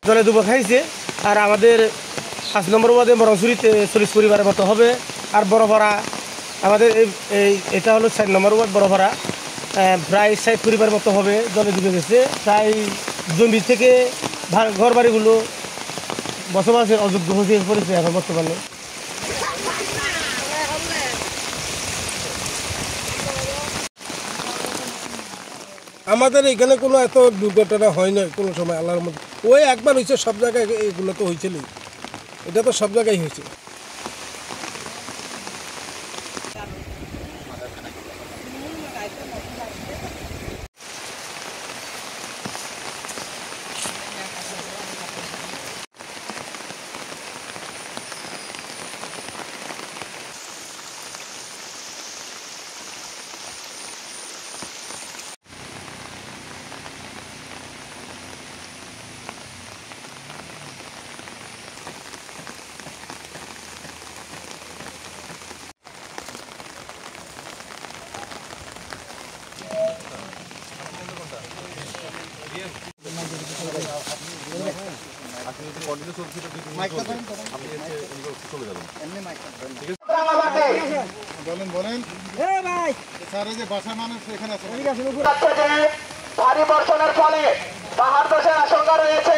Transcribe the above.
জলে দুবো খাইছে। আর আমাদের 5 নম্বর ওয়ার্ডে মরংসুরিতে 40 পরিবারের মতো হবে। আর বড়ভাড়া আমাদের এটা হলো 4 নম্বর ওয়ার্ড বড়ভাড়া, প্রায় 60 পরিবারের মতো হবে, জলে ডুবে গেছে। প্রায় জমি থেকে ঘর বাড়িগুলো বসবাসের অযোগ্য হয়ে পড়েছে এখন বর্তমানে। আমাদের এখানে কোনো এত দুর্ঘটনা হয় না কোনো সময়, আল্লাহর মধ্যে। ওই একবার হয়েছে, সব জায়গায় এগুলো তো হয়েছিলই, এটা তো সব জায়গায় হয়েছে। ভারী বর্ষণের ফলে পাহাড় ধসের আশঙ্কা রয়েছে।